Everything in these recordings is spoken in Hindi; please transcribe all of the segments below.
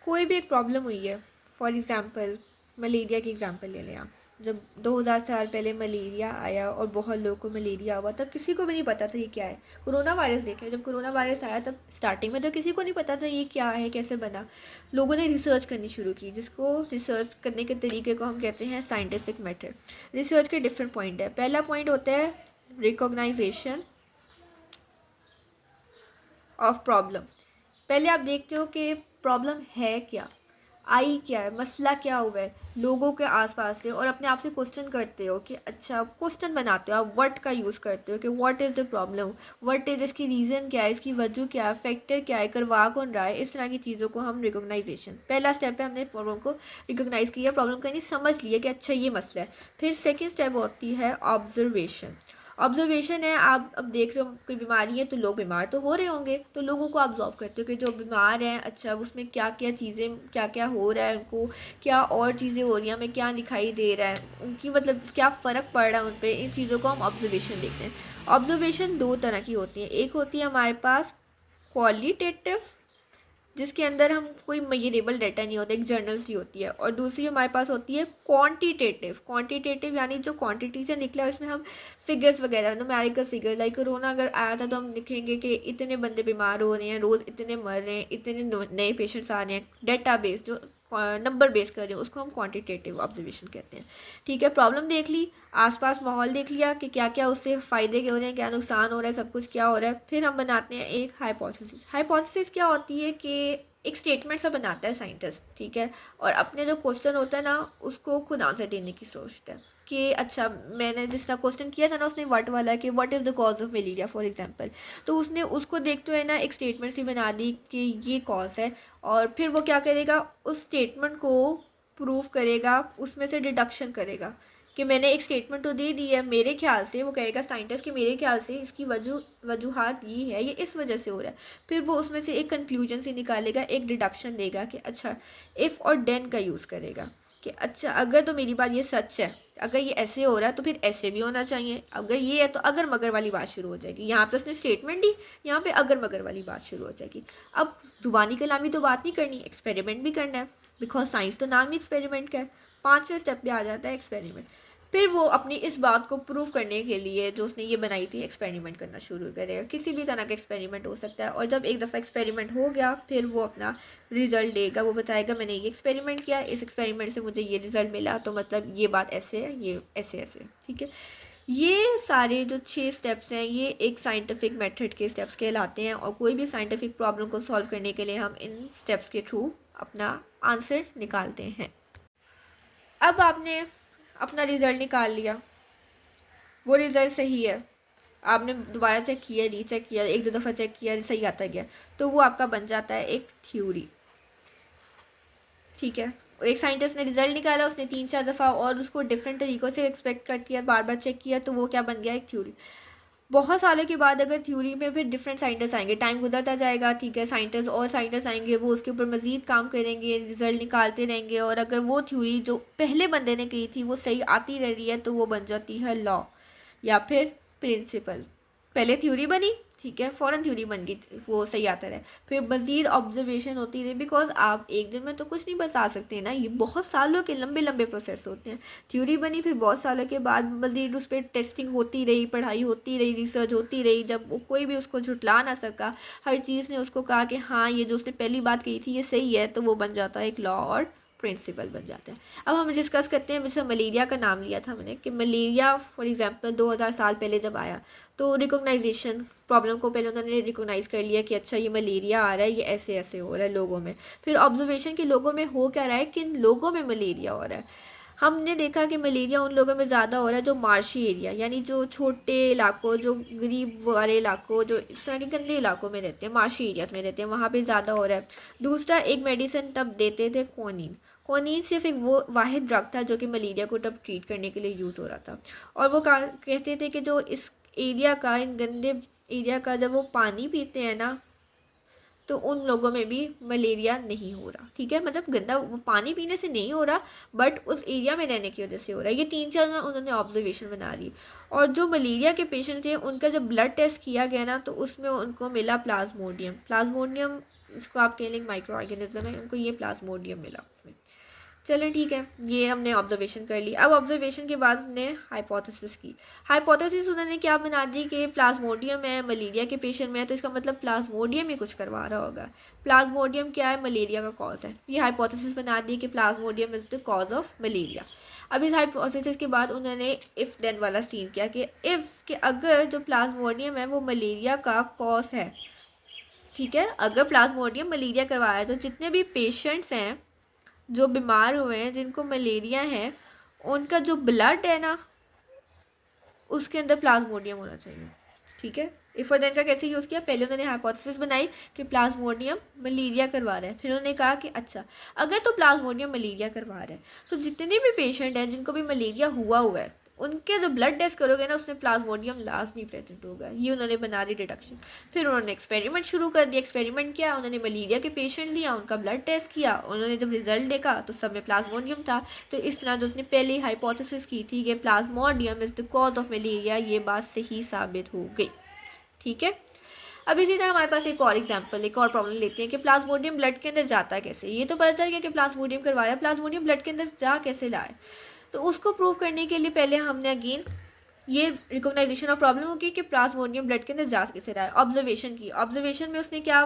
कोई भी एक प्रॉब्लम हुई है, फॉर एग्ज़ाम्पल मलेरिया की एग्ज़ाम्पल ले लें आप। जब 2000 साल पहले मलेरिया आया और बहुत लोगों को मलेरिया हुआ, तब किसी को भी नहीं पता था ये क्या है। कोरोना वायरस देख लें, जब कोरोना वायरस आया तब स्टार्टिंग में तो किसी को नहीं पता था ये क्या है, कैसे बना। लोगों ने रिसर्च करनी शुरू की, जिसको रिसर्च करने के तरीके को हम कहते हैं साइंटिफिक मेथड। रिसर्च के डिफरेंट पॉइंट है। पहला पॉइंट होता है रिकॉग्नाइजेशन ऑफ प्रॉब्लम। पहले आप देखते हो कि प्रॉब्लम है क्या, आई क्या है, मसला क्या हुआ है लोगों के आसपास से, और अपने आप से क्वेश्चन करते हो कि अच्छा, क्वेश्चन बनाते हो आप, व्हाट का यूज़ करते हो कि what is the problem, what is, इसकी रीज़न क्या है, इसकी वजह क्या है, फैक्टर क्या है, करवा कौन रहा है। इस तरह की चीज़ों को हम रिकॉग्नाइजेशन, पहला स्टेप है, हमने प्रॉब्लम को रिकॉग्नाइज किया, प्रॉब्लम का नहीं समझ लिया कि अच्छा ये मसला है। फिर सेकेंड स्टेप होती है ऑब्जर्वेशन। ऑब्जर्वेशन है, आप अब देख रहे हो कोई बीमारी है तो लोग बीमार तो हो रहे होंगे, तो लोगों को ऑब्जर्व करते हो कि जो बीमार हैं, अच्छा उसमें क्या क्या चीज़ें, क्या क्या हो रहा है उनको, क्या और चीज़ें हो रही हैं, हमें क्या दिखाई दे रहा है, उनकी मतलब क्या फ़र्क पड़ रहा है उन पर, इन चीज़ों को हम ऑब्जर्वेशन देखते हैं। ऑब्जर्वेशन दो तरह की होती है, एक होती है हमारे पास क्वालिटेटिव, जिसके अंदर हम कोई मेजरेबल डाटा नहीं होता, एक जर्नल सी होती है, और दूसरी हमारे पास होती है क्वांटिटेटिव। क्वांटिटेटिव यानी जो क्वांटिटी से निकला है उसमें हम फिगर्स वगैरह, न्यूमेरिकल फिगर्स, लाइक कोरोना अगर आया था तो हम लिखेंगे कि इतने बंदे बीमार हो रहे हैं, रोज़ इतने मर रहे हैं, इतने नए पेशेंट्स आ रहे हैं, डेटा बेस जो नंबर बेस कर रहे हैं उसको हम क्वांटिटेटिव ऑब्जर्वेशन कहते हैं। ठीक है, प्रॉब्लम देख ली, आसपास माहौल देख लिया कि क्या क्या उससे फ़ायदे क्या हो रहे हैं, क्या नुकसान हो रहा है, सब कुछ क्या हो रहा है। फिर हम बनाते हैं एक हाइपोथेसिस। हाइपोथेसिस क्या होती है कि एक स्टेटमेंट सा बनाता है साइंटिस्ट, ठीक है, और अपने जो क्वेश्चन होता है ना उसको खुद आंसर देने की सोचता है कि अच्छा, मैंने जिस तरह क्वेश्चन किया था ना उसने व्हाट वाला कि what is the cause of malaria for example, तो उसने उसको देखते हुए ना एक स्टेटमेंट सी बना दी कि ये कॉज है, और फिर वो क्या करेगा, उस स्टेटमेंट को प्रूव करेगा, उसमें से डिडक्शन करेगा कि मैंने एक स्टेटमेंट तो दे दी है, मेरे ख्याल से, वो कहेगा साइंटिस्ट कि मेरे ख्याल से इसकी वजूहात ये है, ये इस वजह से हो रहा है। फिर वो उसमें से एक कंक्लूजन से निकालेगा, एक डिडक्शन देगा कि अच्छा, इफ़ और देन का यूज़ करेगा कि अच्छा, अगर तो मेरी बात ये सच है, अगर ये ऐसे हो रहा है तो फिर ऐसे भी होना चाहिए, अगर ये है तो अगर मगर वाली बात शुरू हो जाएगी। यहाँ पे उसने स्टेटमेंट दी, यहाँ पे अगर मगर वाली बात शुरू हो जाएगी। अब जुबानी कलामी तो बात नहीं करनी, एक्सपेरिमेंट भी करना है, बिकॉज साइंस तो नाम ही एक्सपेरिमेंट का है। पाँचवें स्टेप पे आ जाता है एक्सपेरिमेंट। फिर वो अपनी इस बात को प्रूव करने के लिए जो उसने ये बनाई थी, एक्सपेरिमेंट करना शुरू करेगा। किसी भी तरह का एक्सपेरिमेंट हो सकता है, और जब एक दफ़ा एक्सपेरिमेंट हो गया फिर वो अपना रिज़ल्ट देगा, वो बताएगा मैंने ये एक्सपेरिमेंट किया, इस एक्सपेरिमेंट से मुझे ये रिज़ल्ट मिला, तो मतलब ये बात ऐसे है, ये ऐसे ऐसे, ठीक है। ये सारे जो 6 स्टेप्स हैं ये एक साइंटिफिक मेथड के स्टेप्स कहलाते हैं, और कोई भी साइंटिफिक प्रॉब्लम को सॉल्व करने के लिए हम इन स्टेप्स के थ्रू अपना आंसर निकालते हैं। अब आपने अपना रिज़ल्ट निकाल लिया, वो रिज़ल्ट सही है, आपने दोबारा चेक किया, रीचेक किया, एक दो दफ़ा चेक किया, सही आता गया, तो वो आपका बन जाता है एक थ्योरी। ठीक है, एक साइंटिस्ट ने रिजल्ट निकाला, उसने 3-4 दफ़ा और उसको डिफरेंट तरीक़ों से एक्सपेक्ट कर किया, बार बार चेक किया, तो वो क्या बन गया, एक थ्योरी। बहुत सालों के बाद अगर थ्योरी में फिर डिफरेंट साइंटिस्ट आएंगे, टाइम गुजरता जाएगा, ठीक है, साइंटिस्ट और साइंटिस्ट आएंगे, वो उसके ऊपर मज़ीद काम करेंगे, रिजल्ट निकालते रहेंगे, और अगर वो थ्योरी जो पहले बंदे ने की थी वो सही आती रह रही है तो वो बन जाती है लॉ या फिर प्रिंसिपल। पहले थ्योरी बनी, ठीक है, फ़ौरन थ्योरी बन गई, वो सही आता रहे, फिर मज़ीद ऑब्जर्वेशन होती रही, बिकॉज आप एक दिन में तो कुछ नहीं बता सकते ना, ये बहुत सालों के लंबे लंबे प्रोसेस होते हैं। थ्योरी बनी, फिर बहुत सालों के बाद मज़ीद उस पर टेस्टिंग होती रही, पढ़ाई होती रही, रिसर्च होती रही, जब वो कोई भी उसको झुटला ना सका, हर चीज़ ने उसको कहा कि हाँ ये जो उसने पहली बात कही थी ये सही है, तो वो बन जाता है एक लॉ और प्रिंसिपल बन जाता है। अब हम डिस्कस करते हैं, जैसे मलेरिया का नाम लिया था मैंने कि मलेरिया फॉर एग्जांपल 2000 साल पहले जब आया, तो रिकॉग्नाइजेशन प्रॉब्लम को पहले उन्होंने रिकॉग्नाइज कर लिया कि अच्छा ये मलेरिया आ रहा है, ये ऐसे ऐसे हो रहा है लोगों में। फिर ऑब्जर्वेशन के लोगों में हो क्या रहा है, किन लोगों में मलेरिया हो रहा है। हमने देखा कि मलेरिया उन लोगों में ज़्यादा हो रहा है जो मार्शी एरिया, यानी जो छोटे इलाकों, जो गरीब वाले इलाकों, जो इस तरह के गंदे इलाकों में रहते हैं, मार्शी एरियाज में रहते हैं, वहाँ पे ज़्यादा हो रहा है। दूसरा, एक मेडिसिन तब देते थे क्विनीन। क्विनीन सिर्फ एक वो वाहिद ड्रग था जो कि मलेरिया को तब ट्रीट करने के लिए यूज़ हो रहा था, और वो कहते थे कि जो इस एरिया का, इन गंदे एरिया का जब वो पानी पीते हैं ना, तो उन लोगों में भी मलेरिया नहीं हो रहा, ठीक है। मतलब गंदा पानी पीने से नहीं हो रहा, बट उस एरिया में रहने की वजह से हो रहा है। ये 3-4 उन्होंने ऑब्जर्वेशन बना ली। और जो मलेरिया के पेशेंट थे उनका जब ब्लड टेस्ट किया गया ना, तो उसमें उनको मिला प्लाज्मोडियम। प्लाज्मोडियम इसको आप कह लेंगे माइक्रो ऑर्गेनिज्म है, उनको ये प्लाज्मोडियम मिला उसमें। चलें ठीक है, ये हमने ऑब्जर्वेशन कर ली। अब ऑब्जर्वेशन के बाद हमने हाइपोथेसिस की। हाइपोथेसिस उन्होंने क्या बना दी कि प्लाज्मोडियम है मलेरिया के पेशेंट में है, तो इसका मतलब प्लाज्मोडियम ही कुछ करवा रहा होगा। प्लाज्मोडियम क्या है? मलेरिया का कॉज है। ये हाइपोथेसिस बना दी कि Plasmodium is the cause of malaria. अब इस हाइपोथेसिस के बाद उन्होंने इफ़ देन वाला सीन किया कि इफ़ कि अगर जो प्लाज्मोडियम है वो मलेरिया का कॉज है, ठीक है, अगर प्लाज्मोडियम मलेरिया करवा रहा है, तो जितने भी पेशेंट्स हैं जो बीमार हुए हैं जिनको मलेरिया है, उनका जो ब्लड है ना उसके अंदर प्लाज्मोडियम होना चाहिए, ठीक है। इफ और देन का कैसे यूज़ किया? पहले उन्होंने हाइपोथेसिस बनाई कि प्लाज्मोडियम मलेरिया करवा रहा है, फिर उन्होंने कहा कि अच्छा अगर तो प्लाज्मोडियम मलेरिया करवा रहा है, तो जितने भी पेशेंट हैं जिनको भी मलेरिया हुआ है उनके जो ब्लड टेस्ट करोगे ना उसमें प्लाज्मोडियम लाजमी प्रेजेंट होगा। ये उन्होंने बना दी डिडक्शन। फिर उन्होंने एक्सपेरिमेंट शुरू कर दिया। एक्सपेरिमेंट किया, उन्होंने मलेरिया के पेशेंट लिया, उनका ब्लड टेस्ट किया, उन्होंने जब रिजल्ट देखा तो सब में प्लाज्मोडियम था। तो इस तरह जो उसने पहले हाइपोथेसिस की थी कि Plasmodium is the cause of malaria, ये बात सही साबित हो गई, ठीक है। अब इसी तरह हमारे पास एक और एग्जांपल, एक और प्रॉब्लम लेते हैं कि प्लाज्मोडियम ब्लड के अंदर जाता कैसे। ये तो पता चल गया कि प्लाज्मोडियम करवाया, प्लाज्मोडियम ब्लड के अंदर जा कैसे लाए। तो उसको प्रूव करने के लिए पहले हमने अगेन ये रिकॉग्नाइजेशन ऑफ प्रॉब्लम होगी कि प्लाज्मोडियम ब्लड के अंदर जा कैसे रहा है। ऑब्जर्वेशन की, ऑब्जर्वेशन में उसने क्या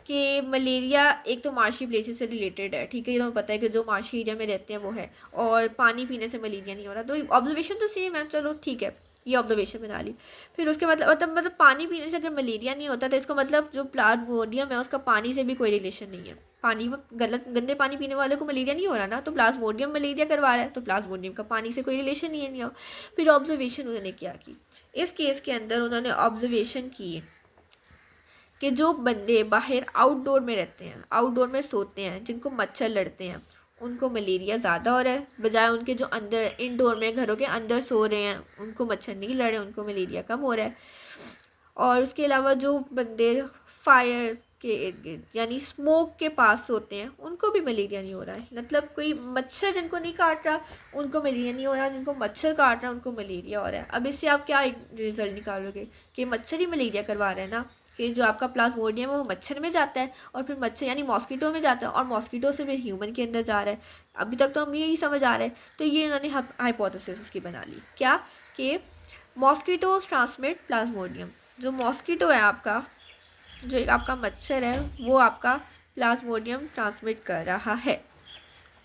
कि मलेरिया एक तो मार्शी प्लेसेस से रिलेटेड है, ठीक है, ये तो पता है कि जो मार्शी एरिया में रहते हैं वो है, और पानी पीने से मलेरिया नहीं हो रहा। तो ऑब्जर्वेशन तो सेम है, चलो ठीक है, ये ऑब्जर्वेशन बना ली। फिर उसके मतलब पानी पीने से अगर मलेरिया नहीं होता तो इसका मतलब जो प्लाज्मोडियम है उसका पानी से भी कोई रिलेशन नहीं है। पानी में गलत गंदे पानी पीने वाले को मलेरिया नहीं हो रहा ना, तो प्लाज्मोडियम मलेरिया करवा रहा है, तो प्लाज्मोडियम का पानी से कोई रिलेशन नहीं है, नहीं हो। फिर ऑब्जर्वेशन उन्होंने क्या की, इस केस के अंदर उन्होंने ऑब्जर्वेशन की कि जो बंदे बाहर आउटडोर में रहते हैं, आउटडोर में सोते हैं, जिनको मच्छर लड़ते हैं, उनको मलेरिया ज़्यादा हो रहा है, बजाय उनके जो अंदर इनडोर में घरों के अंदर सो रहे हैं उनको मच्छर नहीं लड़ रहे, उनको मलेरिया कम हो रहा है। और उसके अलावा जो बंदे फायर के इर्द गिर्द यानी स्मोक के पास होते हैं उनको भी मलेरिया नहीं हो रहा है। मतलब कोई मच्छर जिनको नहीं काट रहा उनको मलेरिया नहीं हो रहा, जिनको मच्छर काट रहा है उनको मलेरिया हो रहा है। अब इससे आप क्या रिजल्ट निकालोगे कि मच्छर ही मलेरिया करवा रहे हैं ना, कि जो आपका प्लाज्मोडियम है वो मच्छर में जाता है और फिर मच्छर यानी मॉस्किटो में जाता है और मॉस्किटो से फिर ह्यूमन के अंदर जा रहा है। अभी तक तो हम यही समझ आ रहा है। तो ये उन्होंने हाइपोथेसिस की बना ली, क्या कि मॉस्किटोज ट्रांसमिट प्लाज्मोडियम। जो मॉस्किटो है आपका, जो एक आपका मच्छर है, वो आपका प्लाज्मोडियम ट्रांसमिट कर रहा है,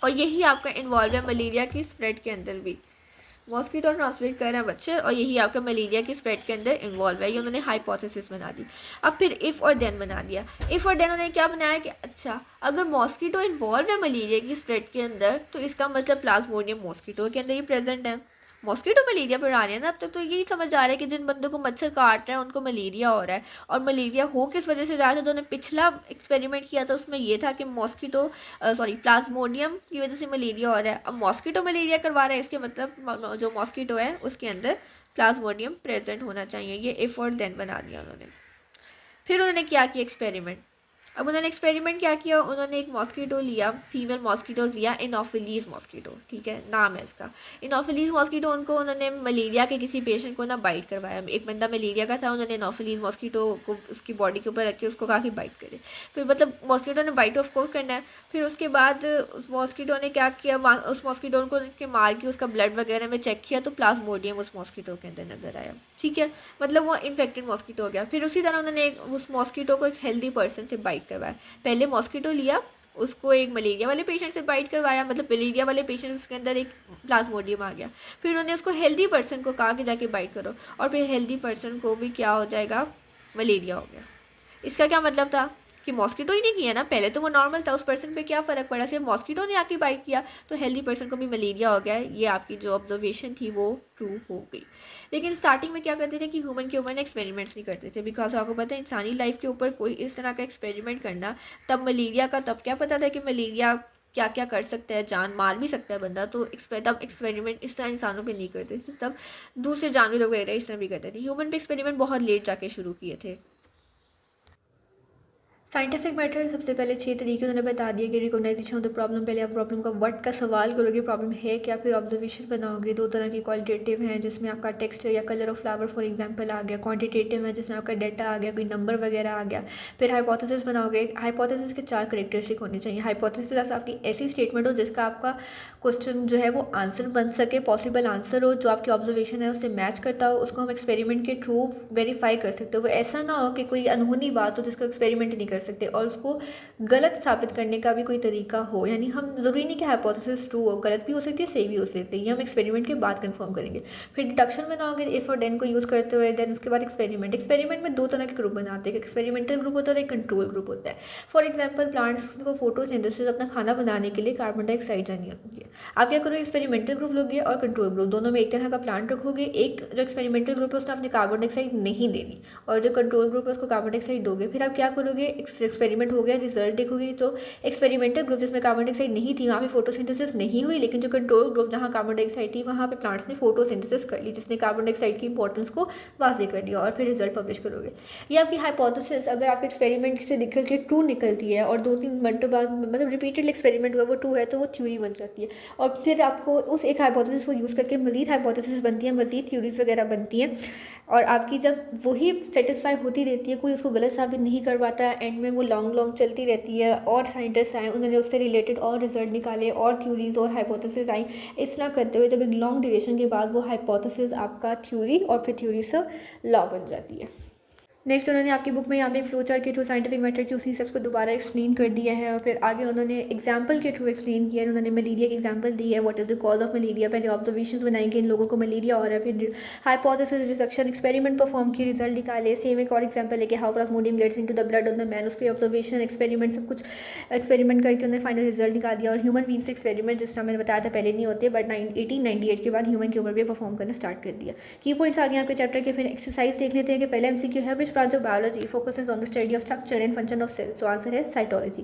और यही आपका इन्वॉल्व है मलेरिया की स्प्रेड के अंदर भी। मॉस्किटो ट्रांसमिट कर रहा है मच्छर और यही आपका मलेरिया की स्प्रेड के अंदर इन्वॉल्व है। ये उन्होंने हाइपोथेसिस बना दी। अब फिर इफ़ और देन बना दिया। इफ़ और देन उन्होंने क्या बनाया कि अच्छा अगर मॉस्किटो इन्वॉल्व है मलेरिया की स्प्रेड के अंदर, तो इसका मतलब प्लाज्मोडियम मॉस्किटो के अंदर ही प्रेजेंट है। मॉस्किटो मलेरिया पर आ रहे हैं ना, अब तक तो यही समझ आ रहा है कि जिन बंदों को मच्छर काट रहा है उनको मलेरिया हो रहा है। और मलेरिया हो किस वजह से जा रहा था, जो उन्होंने पिछला एक्सपेरिमेंट किया था उसमें ये था कि मॉस्किटो प्लाज्मोडियम की वजह से मलेरिया हो रहा है। अब मॉस्किटो मलेरिया करवा रहा है, इसके मतलब जो मॉस्किटो है उसके अंदर प्लाज्मोडियम प्रेजेंट होना चाहिए। ये इफ और देन बना दिया उन्होंने। फिर उन्होंने क्या किया एक्सपेरिमेंट। अब उन्होंने एक्सपेरिमेंट क्या किया, उन्होंने एक मॉस्किटो लिया, फीमेल मॉस्किटोज लिया, इनोफिलीज मॉस्किटो, ठीक है, नाम है इसका इनोफिलीज मॉस्किटो। उनको उन्होंने मलेरिया के किसी पेशेंट को ना बाइट करवाया। एक बंदा मलेरिया का था, उन्होंने इनोफिलीज मॉस्किटो को उसकी बॉडी के ऊपर रख के उसको कहा कि बाइट करे। फिर मतलब मॉस्किटो ने बाइट ऑफ कोर्स करना है। फिर उसके बाद उस मॉस्किटो ने क्या किया, उस मॉस्किटो को उसके मार के उसका ब्लड वगैरह में चेक किया तो प्लाज्मोडियम उस मॉस्किटो के अंदर नजर आया, ठीक है, मतलब वो इन्फेक्टेड मॉस्किटो हो गया। फिर उसी तरह उन्होंने उस मॉस्किटो को एक हेल्दी पर्सन से बाइट करवाया। पहले मॉस्किटो लिया, उसको एक मलेरिया वाले पेशेंट से बाइट करवाया, मतलब मलेरिया वाले पेशेंट उसके अंदर एक प्लाज्मोडियम आ गया। फिर उन्होंने उसको हेल्दी पर्सन को कहा कि जाके बाइट करो, और फिर हेल्दी पर्सन को भी क्या हो जाएगा, मलेरिया हो गया। इसका क्या मतलब था कि मॉस्किटो ही नहीं किया ना, पहले तो वो नॉर्मल था, उस पर्सन पे क्या फ़र्क पड़ा, सिर्फ मॉस्किटो ने आके बाइट किया तो हेल्दी पर्सन को भी मलेरिया हो गया। ये आपकी जो ऑब्जर्वेशन थी वो ट्रू हो गई। लेकिन स्टार्टिंग में क्या करते थे कि ह्यूमन के ऊपर एक्सपेरिमेंट्स नहीं करते थे, बिकॉज आपको पता है इंसानी लाइफ के ऊपर कोई इस तरह का एक्सपेरिमेंट करना, तब मलेरिया का तब क्या पता था कि मलेरिया क्या क्या कर सकता है, जान मार भी सकता है बंदा, तो तब एक्सपेरिमेंट इस तरह इंसानों पे नहीं करते थे, तब दूसरे जानवर वगैरह इस तरह भी करते थे। ह्यूमन पे एक्सपेरिमेंट बहुत लेट जाके शुरू किए थे। साइंटिफिक मेथड सबसे पहले 6 तरीके उन्होंने बता दिए कि रिकॉग्नाइजेशन ऑफ द प्रॉब्लम। पहले आप प्रॉब्लम का व्हाट का सवाल करोगे, प्रॉब्लम है क्या, फिर ऑब्जर्वेशन बनाओगे। 2 तरह की क्वालिटेटिव हैं जिसमें आपका टेक्सचर या colour of flower for example आ गया। क्वांटिटेटिव है जिसमें आपका डाटा आ गया, कोई नंबर वगैरह आ गया। फिर हाइपोथेसिस बनाओगे। हाइपोथेसिस के 4 करेक्टरिस्टिक होने चाहिए। हाइपोथेसिस आपकी ऐसी स्टेटमेंट हो जिसका आपका क्वेश्चन जो है वो आंसर बन सके, पॉसिबल आंसर हो, जो आपकी ऑब्जर्वेशन है उससे मैच करता हो, उसको हम एक्सपेरिमेंट के थ्रू वेरीफाई कर सकते हो। वो ऐसा ना हो कि कोई अनहोनी बात हो जिसका एक्सपेरिमेंट नहीं कर सकते, और उसको गलत साबित करने का भी कोई तरीका हो। यानी हम ज़रूरी नहीं कि हाइपोथेसिस ट्रू हो, गलत भी हो सकती है, सही भी हो सकती है। ये हम एक्सपेरिमेंट के बाद कंफर्म करेंगे। फिर डिडक्शन बनाओगे इफ़ और देन को यूज़ करते हुए। देन उसके बाद एक्सपेरिमेंट। एक्सपेरिमेंट में 2 तरह के ग्रुप बनाते हैं, एक एक्सपेरिमेंटल ग्रुप होता है और एक कंट्रोल ग्रुप होता है। फॉर एग्जाम्पल प्लांट्स को फोटोसिंथेसिस अपना खाना बनाने के लिए कार्बन डाइऑक्साइड चाहिए होती है। आप क्या करोगे, एक्सपेरिमेंटल ग्रुप लोगे और कंट्रोल ग्रुप, दोनों में एक तरह का प्लांट रखोगे। एक जो एक्सपेरिमेंटल ग्रुप है उसने अपने कार्बन डाइऑक्साइड नहीं देनी, और जो कंट्रोल ग्रुप है उसको कार्बन डाइऑक्साइड दोगे। फिर आप क्या करोगे, एक्सपेरिमेंट हो गया, रिजल्ट देखोगे। तो एक्सपेरिमेंटल ग्रुप जिसमें कार्बन डाइऑक्साइड नहीं थी वहाँ पे फोटोसिंथेसिस नहीं हुई, लेकिन जो कंट्रोल ग्रुप जहाँ कार्बन डाइऑक्साइड थी वहाँ पे प्लांट्स ने फोटोसिंथेसिस कर ली, जिसने कार्बन डाइऑक्साइड की इंपॉर्टेंस को वाजे कर दिया, और फिर रिजल्ट पब्लिश करोगे। ये आपकी हाइपोथेसिस अगर आपके एक्सपेरिमेंट से निकल के ट्रू निकलती है और 2-3 घंटों बाद मतलब रिपीटेड एक्सपेरिमेंट हुआ वो ट्रू है, तो वो थ्योरी बन जाती है। और फिर आपको उस एक हाइपोथेसिस को यूज़ करके मज़ीद हाइपोथेसिस बनती है, मज़ीद थ्योरीज वगैरह बनती हैं, और आपकी जब वही सेटिस्फाई होती रहती है, कोई उसको गलत साबित नहीं कर पाता है, एंड में वो लॉन्ग लॉन्ग चलती रहती है, और साइंटिस्ट आए उन्होंने उससे रिलेटेड और रिजल्ट निकाले और थ्योरीज और हाइपोथेसिस आई। इस तरह करते हुए जब एक लॉन्ग ड्यूरेशन के बाद वो हाइपोथेसिस आपका थ्योरी और फिर थ्योरी से लॉ बन जाती है। नेक्स्ट उन्होंने आपकी बुक में यहाँ पे फ्लो चार्ट के थ्रू साइंटिफिक मेथड की उसी स्टेप्स को दोबारा एक्सप्लेन कर दिया है, और फिर आगे उन्होंने एग्जांपल के थ्रू एक्सप्लेन किया है। उन्होंने मलेरिया की एग्जांपल दी है, what is the cause of malaria. पहले ऑब्जर्वेशंस बनाएंगे इन लोगों को मलेरिया हो रहा है, फिर हाइपोथेसिस रिडक्शन एक्सपेरिमेंट परफॉर्म किए, रिजल्ट निकाले। सेम एक और एग्जाम्पल है कि how plasmodium gets into the blood of the man, उस पर ऑब्जर्वेशन एक्सपेरिमेंट सब कुछ एक्सपेरिमेंट करके उन्होंने फाइनल रिजल्ट निकाल दिया। और ह्यूमन बींग से एक्सपेरिमेंट जिस तरह मैंने बताया था पहले नहीं होते, बट 1898 के बाद ह्यूमन के ऊपर भी परफॉर्म करना स्टार्ट कर दिया। की पॉइंट्स आ गए आपके चैप्टर के। फिर एक्सरसाइज देख लेते हैं कि पहला एमसीक्यू है, which branch of biology focuses on the study of structure and function of cells. So answer is cytology.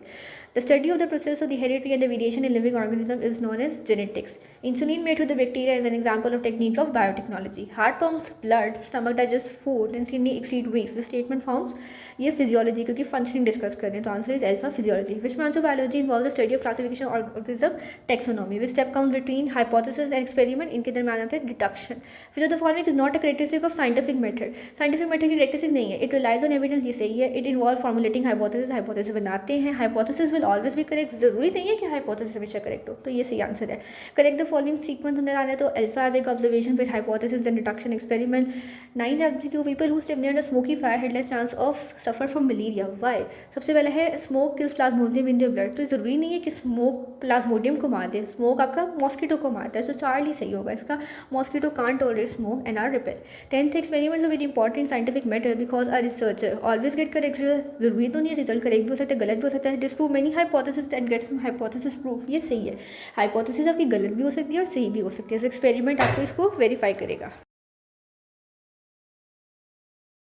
The study of the process of the heredity and the variation in living organism is known as genetics. Insulin made with the bacteria is an example of technique of biotechnology. Heart pumps blood, stomach digests food, and kidney excrete waste. The statement forms ये फिजियोलॉजी क्योंकि फंक्शनिंग डिस्कस कर रहे हैं, तो answer is alpha physiology. Which branch of biology involve the study of classification organism taxonomy. Which step count between hypothesis and experiment, इनके दरमियान आता है डिडक्शन. फिर the following is not a characteristic of scientific method. Scientific method की करेक्टरिस्टिक नहीं है. इट रिलाइज ऑन एविडेंस, ये सही है. It involve formulating hypothesis, hypothesis बनाते हैं. हाइपोथेसिस विल ऑलवेज भी करेक्ट, जरूरी नहीं है कि हाइपोथेसिस हमेशा करेक्ट हो, तो ये सही आंसर है. करेक्ट द फॉलोइंग सीक्वेंस हमने आ रहा है, तो अल्फा आज एक ऑब्जर्वेशन, फिर hypothesis, then deduction, experiment. 9th MCQ, people who live near a smoky fire had less chance of suffer from malaria. Why? सबसे पहले है smoke kills plasmodium in their blood, तो ज़रूरी नहीं है कि स्मोक प्लाज्मोडियम को मार दे, स्मोक आपका मॉस्किटो को मारता है, तो चार्ली सही होगा इसका. Mosquito can't tolerate smoke and are repel. 10th experiments are very important scientific matter because a researcher always get correct. जरूरी तो नहीं है रिजल्ट करेक्ट भी हो सकता है, गलत भी हो सकता है. Disprove many hypothesis and get some hypothesis proof, ये सही है. हाइपोथेसिस आपकी गलत भी हो सकती है और सही भी हो सकती है, एक्सपेरिमेंट आपको इसको वेरीफाई करेगा.